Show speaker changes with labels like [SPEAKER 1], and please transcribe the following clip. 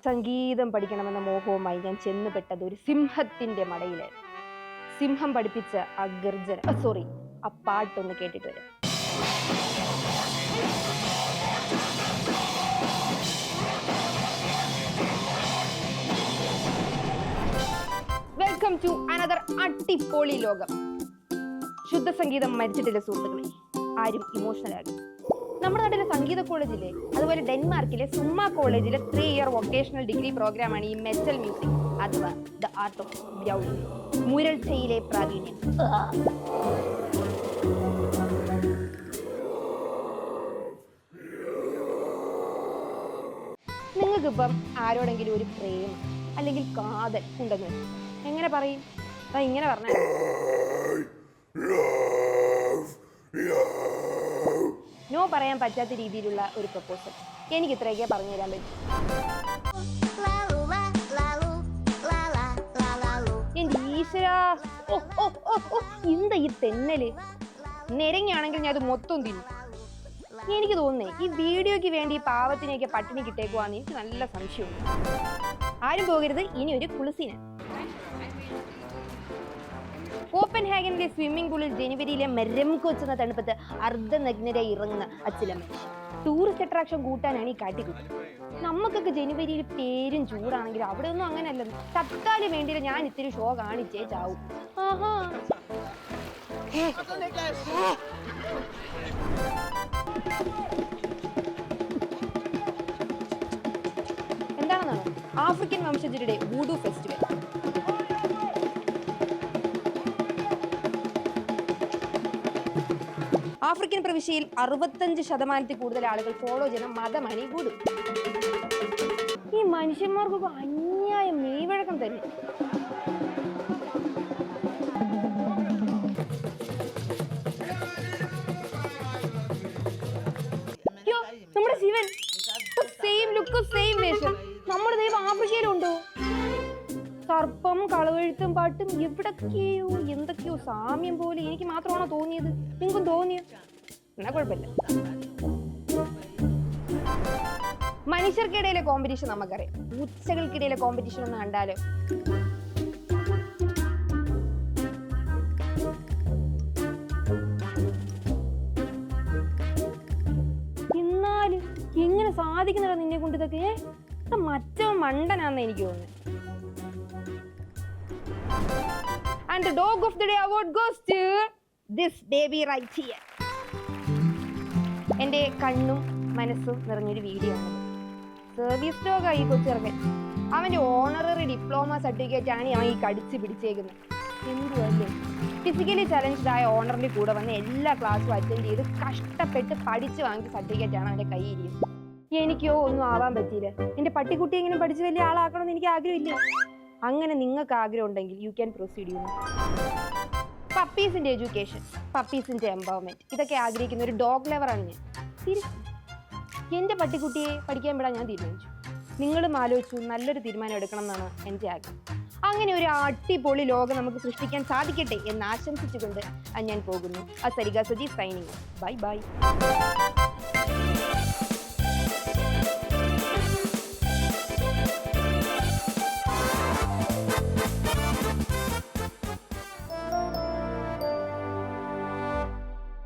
[SPEAKER 1] സംഗീതം പഠിക്കണമെന്ന മോഹവുമായി ഞാൻ ചെന്നുപെട്ടത് ഒരു സിംഹത്തിന്റെ മടയിലായിരുന്നു. സിംഹം പഠിപ്പിച്ച ആ പാട്ടൊന്ന് കേട്ടിട്ട് വരാം. വെൽക്കം ടു അനദർ അടിപൊളി ലോകം. ശുദ്ധ സംഗീതം മരിച്ചിട്ടില്ല സുഹൃത്തുക്കളെ, ആരും ഇമോഷണൽ ആകും. നമ്മുടെ നാട്ടിലെ സംഗീത കോളേജിലെ, അതുപോലെ ഡെൻമാർക്കിലെ സുമ്മ കോളേജിലെ 3 ഇയർ വൊക്കേഷണൽ ഡിഗ്രി പ്രോഗ്രാമാണ് ഈ മെറ്റൽ മ്യൂസിക് അഥവാ ദ ആർട്ട് ഓഫ് ഗ്രൗണ്ട്, മുരൾച്ചയിലെ പ്രാവീണ്യം. നിങ്ങൾക്കിപ്പം ആരോടെങ്കിലും ഒരു പ്രേമം അല്ലെങ്കിൽ കാതൽ ഉണ്ടെന്ന് എങ്ങനെ പറയും? ഇങ്ങനെ പറഞ്ഞ നോ പറയാൻ പറ്റാത്ത രീതിയിലുള്ള ഒരു പ്രപ്പോസൽ എനിക്ക് ഇത്രയൊക്കെ പറഞ്ഞു തരാൻ പറ്റും. എന്റെ ഈശ്വരാ, എന്താ ഈ തെന്നല്? നിരങ്ങാണെങ്കിൽ ഞാൻ അത് മൊത്തം തിന്നു. എനിക്ക് തോന്നുന്നേ ഈ വീഡിയോയ്ക്ക് വേണ്ടി ഈ പാവത്തിനെയൊക്കെ പട്ടിണി കിട്ടേക്കുവാന്ന് എനിക്ക് നല്ല സംശയമുണ്ട്. ആരും പോകരുത്, ഇനി ഒരു കുളിസിന്. കോപ്പൻഹാഗനിലെ സ്വിമ്മിംഗ് പൂളിൽ ജനുവരിയിലെ മരം കൊച്ചുന്ന തണുപ്പത്ത് അർദ്ധനഗ്നരായി ഇറങ്ങുന്ന അച്ചില മനുഷ്യൻ. ടൂറിസ്റ്റ് അട്രാക്ഷൻ കൂട്ടാനാണ് ഈ കാട്ടിക്കൂട്ടുന്നത്. നമുക്കൊക്കെ ജനുവരിയിൽ പേരും ചൂടാണെങ്കിൽ അവിടെ ഒന്നും അങ്ങനെയല്ല. തക്കാലി വേണ്ടിയില്ല, ഞാൻ ഇത്തിരി ഷോ കാണിച്ചേ ചാവും. എന്താണെന്നാണ് ആഫ്രിക്കൻ വംശജരുടെ വൂഡു ഫെസ്റ്റിവൽ. ആഫ്രിക്കൻ പ്രവിശ്യയിൽ 65% കൂടുതൽ ആളുകൾ ഫോളോ ചെയ്യുന്ന മതമാണ് ഈ വൂഡു. ഈ മനുഷ്യന്മാർക്കൊക്കെ അന്യായ മെയ്വഴക്കം തന്നെ. നമ്മുടെ ശിവൻ സെയിം ലുക്ക് സെയിം വേഷം. നമ്മുടെ ദൈവം ആഫ്രിക്കയിലുണ്ടോ? സർപ്പം, കളവെഴുത്തും പാട്ടും എവിടൊക്കെയോ എന്തൊക്കെയോ സാമ്യം പോലെ. എനിക്ക് മാത്രമാണോ തോന്നിയത്? നിങ്ങൾക്കും തോന്നിയോ? എന്നാ കുഴപ്പമില്ല. മനുഷ്യർക്കിടയിലെ കോമ്പറ്റീഷൻ നമുക്കറിയാം. പൂച്ചകൾക്കിടയിലെ കോമ്പറ്റീഷൻ ഒന്ന് കണ്ടാലോ? എന്നാലും എങ്ങനെ സാധിക്കുന്നുണ്ടോ നിന്നെ കൊണ്ട് ഇതൊക്കെ? മറ്റോ മണ്ടനാന്ന് എനിക്ക് തോന്നുന്നു. And the dog of the day award goes to this baby right here. എൻ്റെ കണ്ണും മനസ്സും നിറഞ്ഞൊരു വീഡിയോ ആണ്. സർവീസ് ഡോഗായി കൊച്ചിറക്കൻ. അവൻ്റെ ഓണററി ഡിപ്ലോമ സർട്ടിഫിക്കറ്റ് ആണ് അവൻ ഈ കടിച്ച് പിടിച്ചേക്കുന്നത്. എന്തുവല്ലേ? ഫിസിക്കലി ചലഞ്ച്ഡ് ആയ ഓണറിൻ്റെ കൂടെ വന്ന് എല്ലാ ക്ലാസ്സും അറ്റൻഡ് ചെയ്ത് കഷ്ടപ്പെട്ട് പഠിച്ച് വാങ്ങിച്ച സർട്ടിഫിക്കറ്റ് ആണ് അവൻ്റെ കയ്യിരിക്കുന്നത്. എനിക്കോ ഒന്നും ആവാൻ പറ്റിയില്ല. എൻ്റെ പട്ടിക്കുട്ടി എങ്ങനെ പഠിച്ച് വലിയ ആളാക്കണമെന്ന് എനിക്ക് ആഗ്രഹമില്ല. അങ്ങനെ നിങ്ങൾക്ക് ആഗ്രഹം ഉണ്ടെങ്കിൽ യു ക്യാൻ പ്രൊസീഡ് ചെയ്യുന്നു. പപ്പീസിന്റെ എഡ്യൂക്കേഷൻ, പപ്പീസിന്റെ എംപവർമെന്റ്, ഇതൊക്കെ ആഗ്രഹിക്കുന്ന ഒരു ഡോഗ് ലവറാണ് ഞാൻ. എൻ്റെ പട്ടിക്കുട്ടിയെ പഠിക്കാൻ വിടാൻ ഞാൻ തീരുമാനിച്ചു. നിങ്ങളും ആലോചിച്ചു നല്ലൊരു തീരുമാനം എടുക്കണം എന്നാണ് എൻ്റെ ആഗ്രഹം. അങ്ങനെ ഒരു അടിപൊളി ലോകം നമുക്ക് സൃഷ്ടിക്കാൻ സാധിക്കട്ടെ എന്ന് ആശംസിച്ചുകൊണ്ട് ഞാൻ പോകുന്നു. Sarika Saji signing. Bye bye.